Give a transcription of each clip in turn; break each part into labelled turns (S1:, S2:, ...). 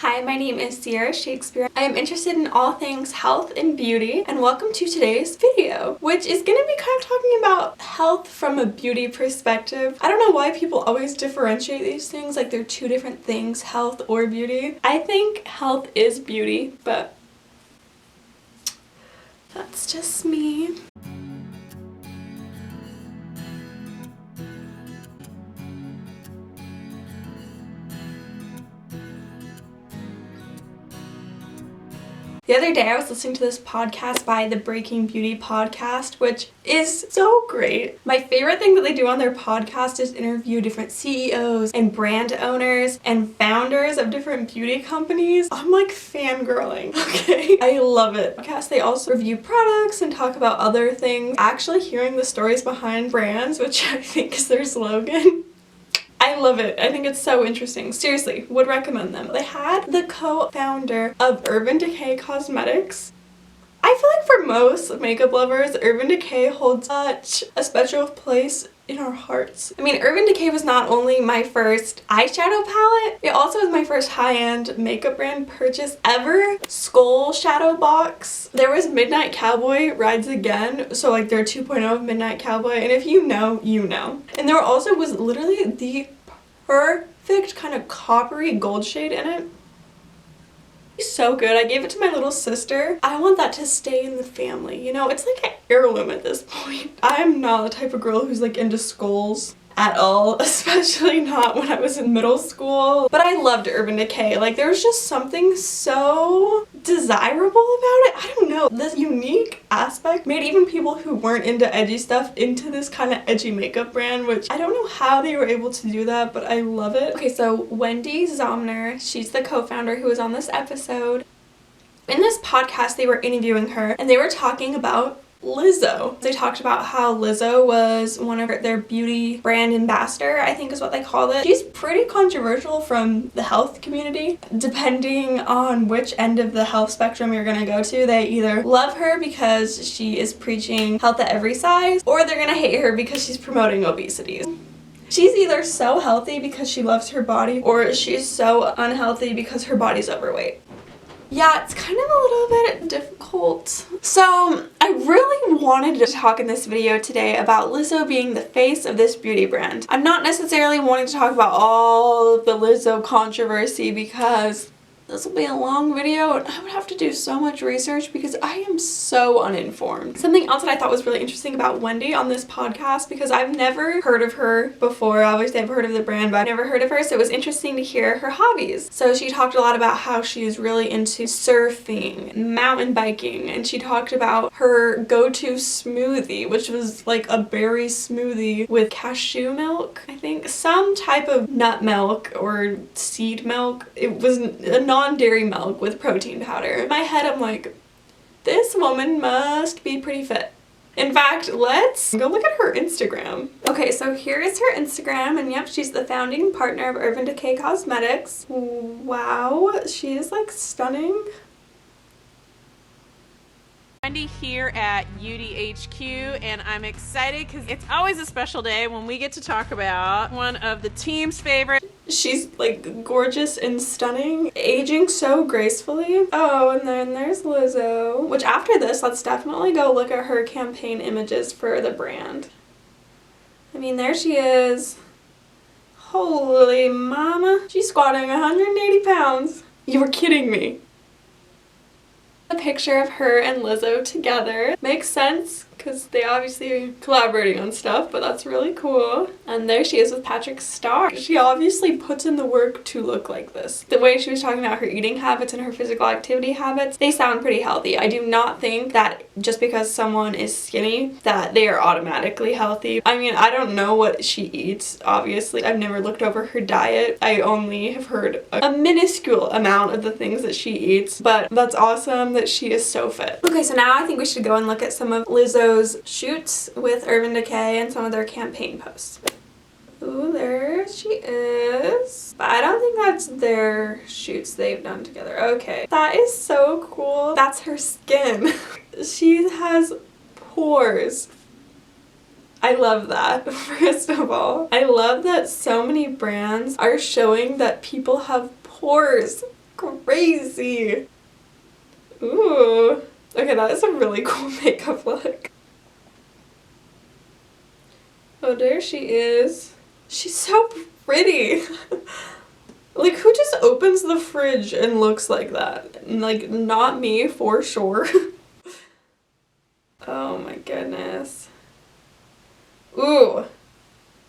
S1: Hi, my name is Sierra Shakespeare. I am interested in all things health and beauty, and welcome to today's video, which is going to be kind of talking about health from a beauty perspective. I don't know why people always differentiate these things like they're two different things, health or beauty. I think health is beauty, but that's just me. The other day I was listening to this podcast by the Breaking Beauty podcast, which is so great. My favorite thing that they do on their podcast is interview different CEOs and brand owners and founders of different beauty companies. I'm like fangirling, okay? I love it. They also review products and talk about other things. Actually hearing the stories behind brands, which I think is their slogan. I love it. I think it's so interesting. Seriously, would recommend them. They had the co-founder of Urban Decay Cosmetics. I feel like for most makeup lovers, Urban Decay holds such a special place in our hearts. I mean, Urban Decay was not only my first eyeshadow palette, it also was my first high-end makeup brand purchase ever. Skull shadow box. There was Midnight Cowboy Rides Again, so like their 2.0 of Midnight Cowboy, and if you know, you know. And there also was literally the perfect kind of coppery gold shade in it. So good. I gave it to my little sister. I want that to stay in the family, you know? It's like an heirloom at this point. I'm not the type of girl who's like into skulls at all, especially not when I was in middle school. But I loved Urban Decay. Like, there was just something so desirable about it. I don't know. This unique aspect made even people who weren't into edgy stuff into this kind of edgy makeup brand, which I don't know how they were able to do that, but I love it. Okay, so Wende Zomnir, she's the co-founder who was on this episode. In this podcast, they were interviewing her and they were talking about Lizzo. They talked about how Lizzo was one of their beauty brand ambassador, I think is what they called it. She's pretty controversial from the health community. Depending on which end of the health spectrum you're gonna go to, they either love her because she is preaching health at every size, or they're gonna hate her because she's promoting obesity. She's either so healthy because she loves her body, or she's so unhealthy because her body's overweight. Yeah, it's kind of a little bit difficult. So I really wanted to talk in this video today about Lizzo being the face of this beauty brand. I'm not necessarily wanting to talk about all of the Lizzo controversy because this will be a long video and I would have to do so much research because I am so uninformed. Something else that I thought was really interesting about Wende on this podcast, because I've never heard of her before. Obviously I've heard of the brand, but I've never heard of her, so it was interesting to hear her hobbies. So she talked a lot about how she is really into surfing, mountain biking, and she talked about her go-to smoothie, which was like a berry smoothie with cashew milk, I think, some type of nut milk or seed milk. It was a non-dairy milk with protein powder. In my head, I'm like, this woman must be pretty fit. In fact, let's go look at her Instagram. Okay, so here is her Instagram, and yep, she's the founding partner of Urban Decay Cosmetics. Wow, she is like stunning.
S2: Wende here at UDHQ, and I'm excited because it's always a special day when we get to talk about one of the team's favorite.
S1: She's like gorgeous and stunning, aging so gracefully. Oh, and then there's Lizzo, which after this, let's definitely go look at her campaign images for the brand. I mean, there she is. Holy mama. She's squatting 180 pounds. You were kidding me. A picture of her and Lizzo together. Makes sense because they obviously are collaborating on stuff, but that's really cool. And there she is with Patrick Star. She obviously puts in the work to look like this. The way she was talking about her eating habits and her physical activity habits, they sound pretty healthy. I do not think that just because someone is skinny that they are automatically healthy. I mean, I don't know what she eats, obviously. I've never looked over her diet. I only have heard a minuscule amount of the things that she eats, but that's awesome that she is so fit. Okay, so now I think we should go and look at some of Lizzo's shoots with Urban Decay and some of their campaign posts. Ooh, there she is. But I don't think that's their shoots they've done together. Okay. That is so cool. That's her skin. She has pores. I love that, first of all. I love that so many brands are showing that people have pores. crazy. Ooh. Okay, that is a really cool makeup look. Oh, there she is. She's so pretty. Like, who just opens the fridge and looks like that? Like, not me, for sure. Oh my goodness. Ooh.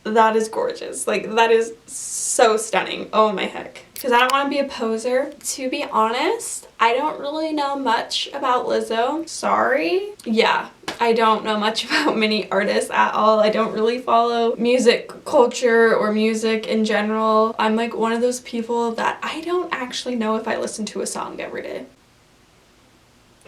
S1: That is gorgeous. Like, that is so stunning. Oh my heck. Because I don't want to be a poser. To be honest, I don't really know much about Lizzo. Sorry. Yeah, I don't know much about many artists at all. I don't really follow music culture or music in general. I'm like one of those people that I don't actually know if I listen to a song every day.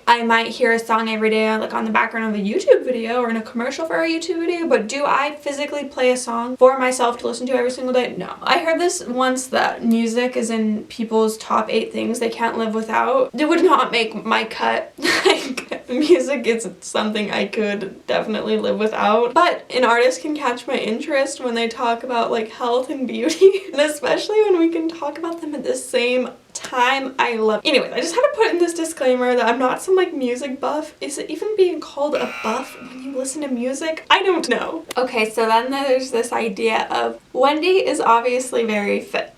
S1: I might hear a song every day, like on the background of a YouTube video or in a commercial for a YouTube video, but do I physically play a song for myself to listen to every single day? No. I heard this once that music is in people's top 8 things they can't live without. It would not make my cut. Like, music is something I could definitely live without. But an artist can catch my interest when they talk about like health and beauty, and especially when we can talk about them at the same time. I love. Anyways, I just had to put in this disclaimer that I'm not some like music buff. Is it even being called a buff when you listen to music? I don't know. Okay, so then there's this idea of Wende is obviously very fit.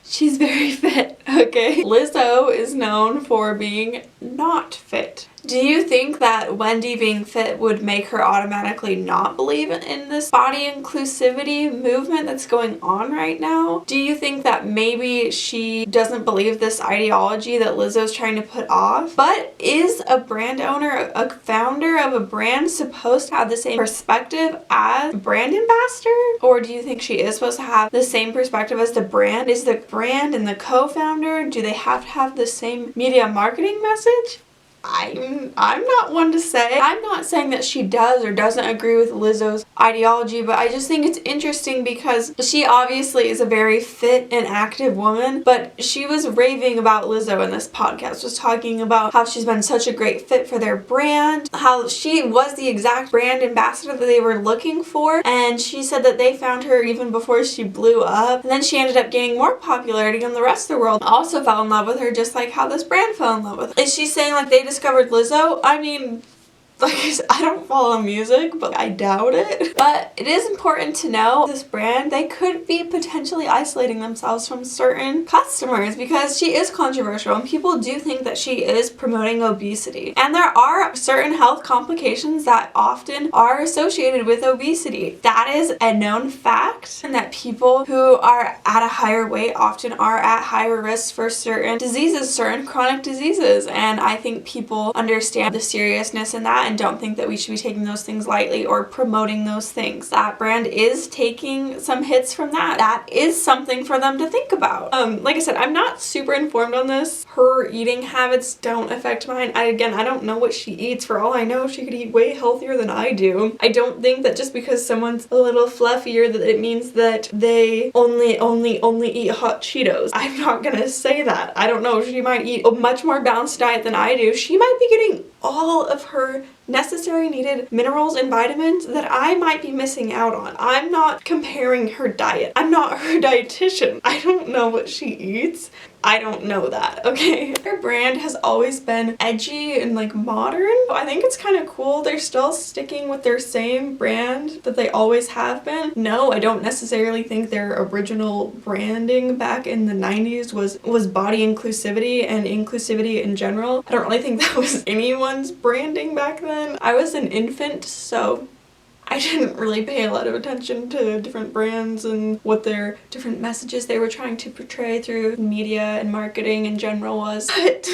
S1: She's very fit, okay? Lizzo is known for being not fit. Do you think that Wende being fit would make her automatically not believe in this body inclusivity movement that's going on right now? Do you think that maybe she doesn't believe this ideology that Lizzo's trying to put off? But is a brand owner, a founder of a brand, supposed to have the same perspective as a brand ambassador? Or do you think she is supposed to have the same perspective as the brand? Is the brand and the co-founder, do they have to have the same media marketing message? I'm not one to say. I'm not saying that she does or doesn't agree with Lizzo's ideology, but I just think it's interesting because she obviously is a very fit and active woman, but she was raving about Lizzo in this podcast, was talking about how she's been such a great fit for their brand, how she was the exact brand ambassador that they were looking for, and she said that they found her even before she blew up, and then she ended up gaining more popularity, and the rest of the world also fell in love with her just like how this brand fell in love with her. Is she saying like they discovered Lizzo? I mean, like I said, I don't follow music, but I doubt it. But it is important to know this brand, they could be potentially isolating themselves from certain customers because she is controversial and people do think that she is promoting obesity. And there are certain health complications that often are associated with obesity. That is a known fact, and that people who are at a higher weight often are at higher risk for certain diseases, certain chronic diseases. And I think people understand the seriousness in that and don't think that we should be taking those things lightly or promoting those things. That brand is taking some hits from that. That is something for them to think about. Like I said, I'm not super informed on this. Her eating habits don't affect mine. I don't know what she eats. For all I know, she could eat way healthier than I do. I don't think that just because someone's a little fluffier that it means that they only eat hot Cheetos. I'm not gonna say that. I don't know. She might eat a much more balanced diet than I do. She might be getting all of her necessary needed minerals and vitamins that I might be missing out on. I'm not comparing her diet. I'm not her dietitian. I don't know what she eats. I don't know that, okay? Her brand has always been edgy and like modern. I think it's kind of cool. They're still sticking with their same brand that they always have been. No, I don't necessarily think their original branding back in the 90s was body inclusivity and inclusivity in general. I don't really think that was anyone's branding back then. I was an infant, so I didn't really pay a lot of attention to different brands and what their different messages they were trying to portray through media and marketing in general was. But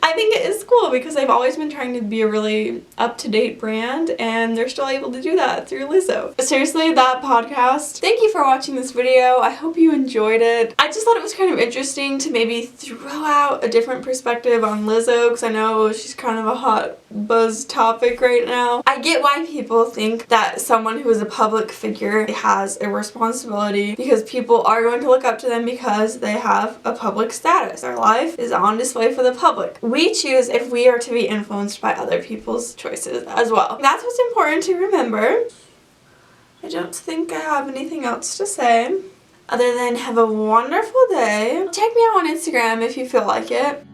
S1: I think it is cool because they've always been trying to be a really up-to-date brand and they're still able to do that through Lizzo. But seriously, that podcast, thank you for watching this video. I hope you enjoyed it. I just thought it was kind of interesting to maybe throw out a different perspective on Lizzo because I know she's kind of a hot buzz topic right now. I get why people think that someone who is a public figure has a responsibility because people are going to look up to them because they have a public status. Their life is on display for the public. We choose if we are to be influenced by other people's choices as well. That's what's important to remember. I don't think I have anything else to say. Other than have a wonderful day. Check me out on Instagram if you feel like it.